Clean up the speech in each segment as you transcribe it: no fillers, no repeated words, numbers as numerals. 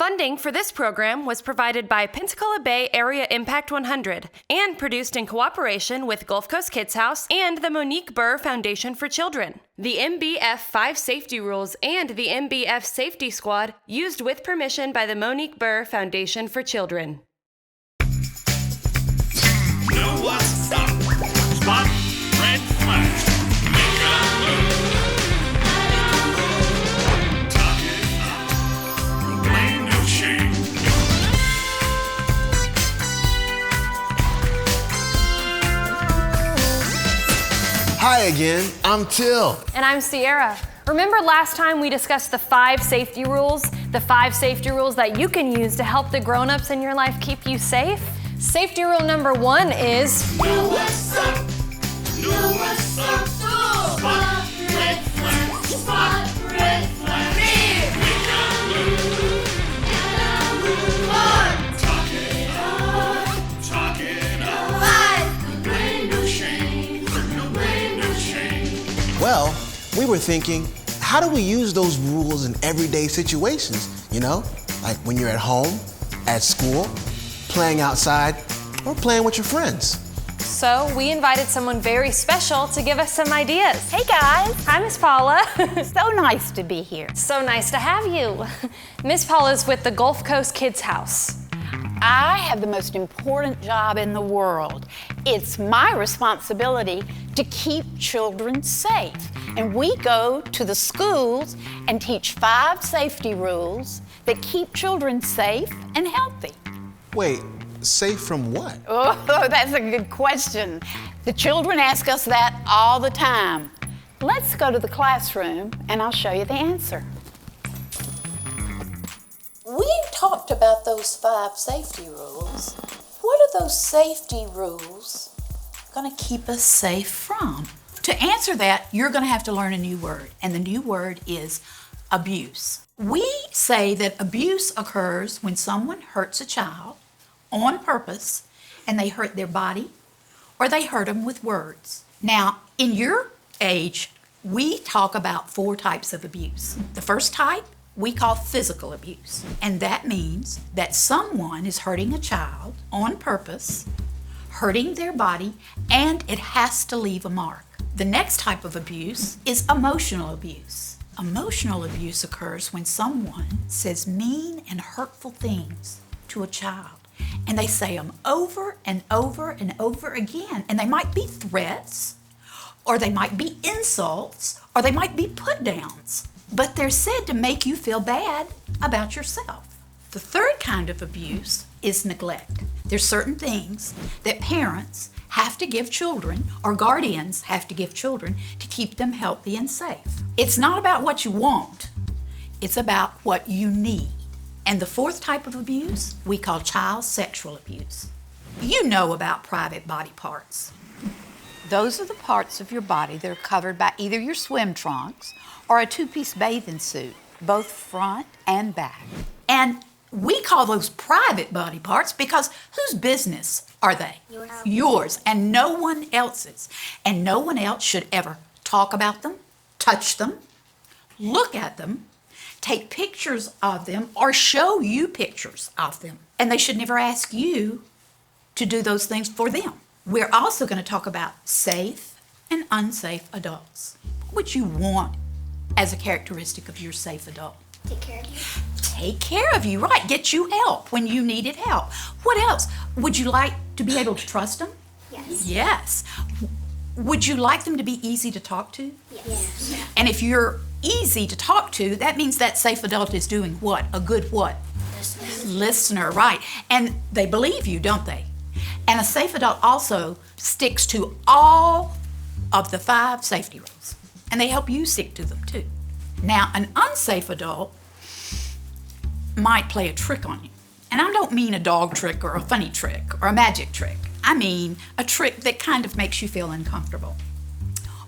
Funding for this program was provided by Pensacola Bay Area Impact 100 and produced in cooperation with Gulf Coast Kids House and the Monique Burr Foundation for Children. The MBF 5 safety rules and the MBF Safety Squad used with permission by the Monique Burr Foundation for Children. Know what's up? Spot, red flag. Make a move. Talk it up. Blame no shame. Hi again, I'm Till. And I'm Sierra. Remember last time we discussed the 5 safety rules? The 5 safety rules that you can use to help the grown-ups in your life keep you safe? Safety rule number 1 is... Know what's up? Know what's up? Spot, red flag. Spot, red flag. Make a move. Talk it up. Talk it up. Blame no shame. No blame, no shame. Well, we were thinking, how do we use those rules in everyday situations? You know, like when you're at home, at school, playing outside, or playing with your friends. So we invited someone very special to give us some ideas. Hey guys, Hi, Miss Paula. so nice to be here. So nice to have you. Miss Paula's with the Gulf Coast Kids House. I have the most important job in the world. It's my responsibility to keep children safe. And we go to the schools and teach 5 safety rules that keep children safe and healthy. Wait, safe from what? Oh, that's a good question. The children ask us that all the time. Let's go to the classroom and I'll show you the answer. We talked about those 5 safety rules. What are those safety rules going to keep us safe from? To answer that, you're going to have to learn a new word, and the new word is abuse. We say that abuse occurs when someone hurts a child on purpose, and they hurt their body, or they hurt them with words. Now, in your age, we talk about 4 types of abuse. The first type we call physical abuse, and that means that someone is hurting a child on purpose, hurting their body, and it has to leave a mark. The next type of abuse is emotional abuse. Emotional abuse occurs when someone says mean and hurtful things to a child, and they say them over and over and over again, and they might be threats, or they might be insults, or they might be put-downs, but they're said to make you feel bad about yourself. The third kind of abuse is neglect. There's certain things that parents have to give children, or guardians have to give children, to keep them healthy and safe. It's not about what you want, it's about what you need. And the fourth type of abuse we call child sexual abuse. You know about private body parts. Those are the parts of your body that are covered by either your swim trunks or a 2-piece bathing suit, both front and back. And we call those private body parts because whose business are they? Yours, and no one else's. And no one else should ever talk about them, touch them, look at them, take pictures of them, or show you pictures of them. And they should never ask you to do those things for them. We're also going to talk about safe and unsafe adults. What would you want as a characteristic of your safe adult? Take care of you. Take care of you, right. Get you help when you needed help. What else? Would you like to be able to trust them? Yes. Yes. Would you like them to be easy to talk to? Yes. And if you're easy to talk to, that means that safe adult is doing what? A good what? Listener, right. And they believe you, don't they? And a safe adult also sticks to all of the 5 safety rules. And they help you stick to them too. Now, an unsafe adult might play a trick on you. And I don't mean a dog trick or a funny trick or a magic trick. I mean a trick that kind of makes you feel uncomfortable.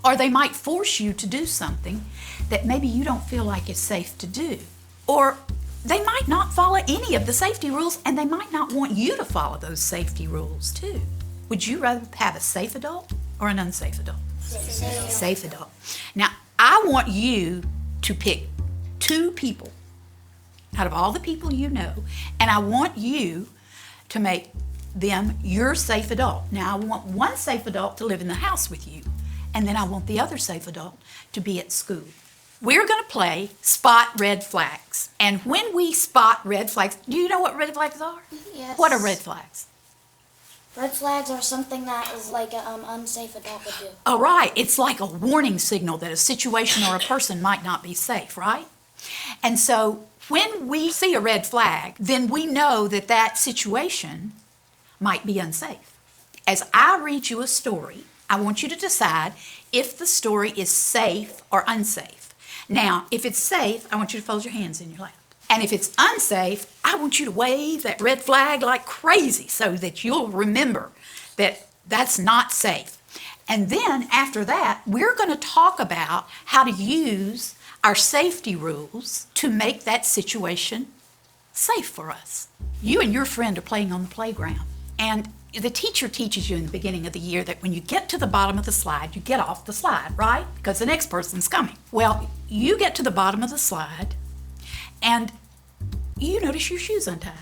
Or they might force you to do something that maybe you don't feel like is safe to do. Or they might not follow any of the safety rules, and they might not want you to follow those safety rules too. Would you rather have a safe adult or an unsafe adult? Safe adult. Now, I want you to pick 2 people out of all the people you know, and I want you to make them your safe adult. Now, I want one safe adult to live in the house with you, and then I want the other safe adult to be at school. We're going to play spot red flags. And when we spot red flags, do you know what red flags are? Yes. What are red flags? Red flags are something that is like an unsafe adult would do. All right, it's like a warning signal that a situation or a person might not be safe, right? And so when we see a red flag, then we know that that situation might be unsafe. As I read you a story, I want you to decide if the story is safe or unsafe. Now, if it's safe, I want you to fold your hands in your lap. And if it's unsafe, I want you to wave that red flag like crazy so that you'll remember that that's not safe. And then after that, we're going to talk about how to use our safety rules to make that situation safe for us. You and your friend are playing on the playground, and the teacher teaches you in the beginning of the year that when you get to the bottom of the slide, you get off the slide, right? Because the next person's coming. Well, you get to the bottom of the slide, and you notice your shoe's untied.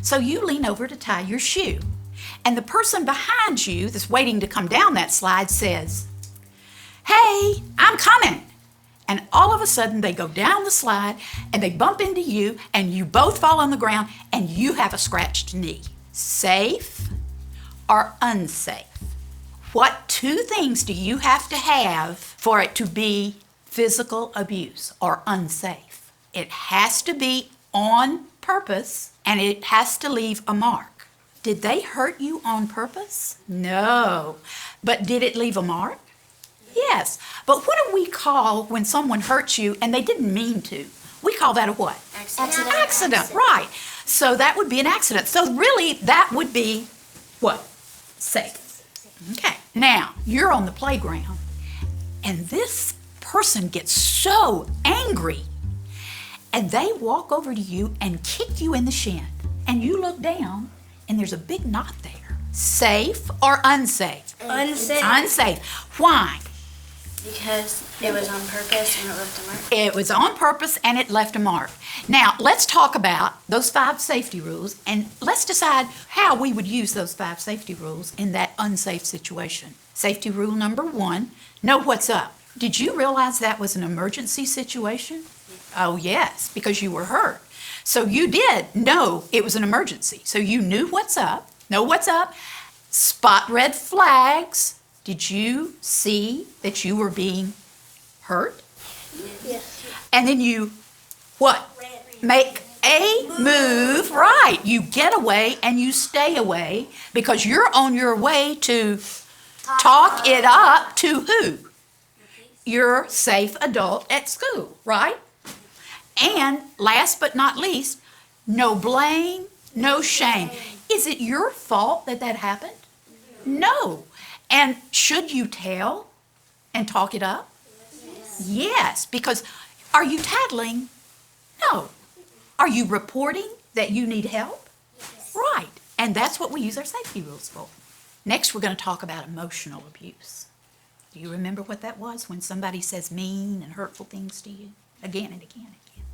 So you lean over to tie your shoe. And the person behind you that's waiting to come down that slide says, "Hey, I'm coming." And all of a sudden they go down the slide and they bump into you and you both fall on the ground and you have a scratched knee. Safe or unsafe? What two things do you have to have for it to be physical abuse or unsafe? It has to be on purpose and it has to leave a mark. Did they hurt you on purpose? No. But did it leave a mark? Yes. But what do we call when someone hurts you and they didn't mean to? We call that a what? Accident, right. So that would be an accident. So really that would be what? Safe. Okay. Now, you're on the playground and this person gets so angry and they walk over to you and kick you in the shin. And you look down and there's a big knot there. Safe or unsafe? Unsafe. Unsafe. Why? Because it was on purpose and it left a mark. It was on purpose and it left a mark. Now, let's talk about those 5 safety rules and let's decide how we would use those 5 safety rules in that unsafe situation. Safety rule number 1, know what's up. Did you realize that was an emergency situation? Oh, yes, because you were hurt. So you did know it was an emergency. So you knew what's up, know what's up, spot red flags. Did you see that you were being hurt? Yes. And then you, what? Make a move, right. You get away and you stay away because you're on your way to talk it up to who? Your safe adult at school, right? And last but not least, no blame, no shame. Is it your fault that that happened? No. And should you tell and talk it up? Yes, because are you tattling? No. Are you reporting that you need help? Right. And that's what we use our safety rules for. Next, we're going to talk about emotional abuse. Do you remember what that was when somebody says mean and hurtful things to you? Again and again and again.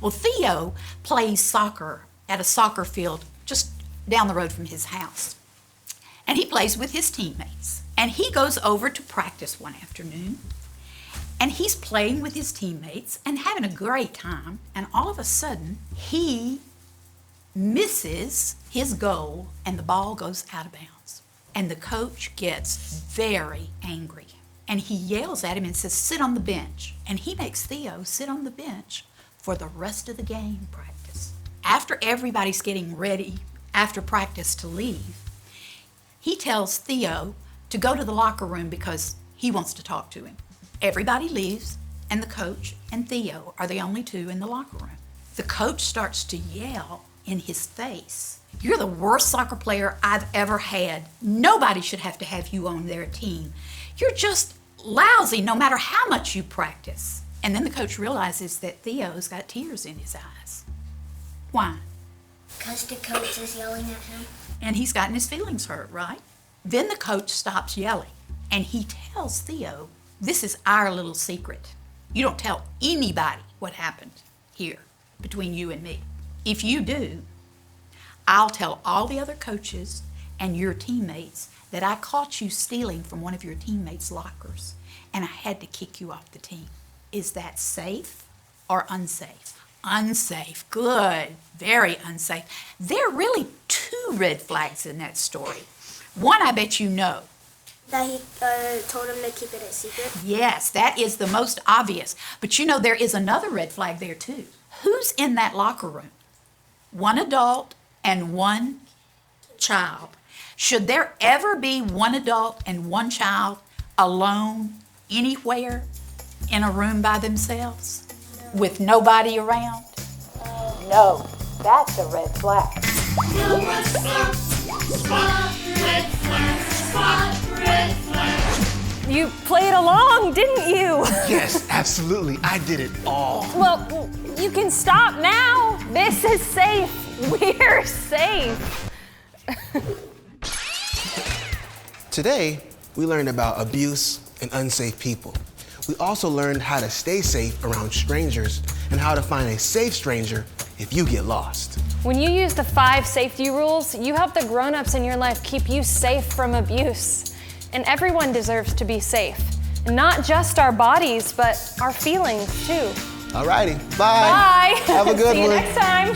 Well, Theo plays soccer at a soccer field just down the road from his house. And he plays with his teammates. And he goes over to practice one afternoon. And he's playing with his teammates and having a great time. And all of a sudden, he misses his goal and the ball goes out of bounds. And the coach gets very angry. And he yells at him and says, "Sit on the bench." And he makes Theo sit on the bench for the rest of the game practice. After everybody's getting ready after practice to leave, he tells Theo to go to the locker room because he wants to talk to him. Everybody leaves, and the coach and Theo are the only two in the locker room. The coach starts to yell in his face, "You're the worst soccer player I've ever had. Nobody should have to have you on their team. You're just lousy no matter how much you practice." And then the coach realizes that Theo's got tears in his eyes. Why? Because the coach is yelling at him. And he's gotten his feelings hurt, right? Then the coach stops yelling and he tells Theo, "This is our little secret. You don't tell anybody what happened here." between you and me. If you do, I'll tell all the other coaches and your teammates that I caught you stealing from one of your teammates' lockers and I had to kick you off the team. Is that safe or unsafe? Unsafe. Good. Very unsafe. There are really two red flags in that story. One, I bet you know. That he told him to keep it a secret? Yes, that is the most obvious. But you know, there is another red flag there too. Who's in that locker room? One adult and one child. Should there ever be one adult and one child alone anywhere in a room by themselves with nobody around? No, that's a red flag. Know what's up? Spot red flag. Spot red flag. You played along, didn't you? Yes, absolutely. I did it all. Well, you can stop now. This is safe. We're safe. Today, we learned about abuse and unsafe people. We also learned how to stay safe around strangers and how to find a safe stranger if you get lost. When you use the 5 safety rules, you help the grown-ups in your life keep you safe from abuse. And everyone deserves to be safe. Not just our bodies, but our feelings too. Alrighty, bye. Bye. Have a good See you one. next time.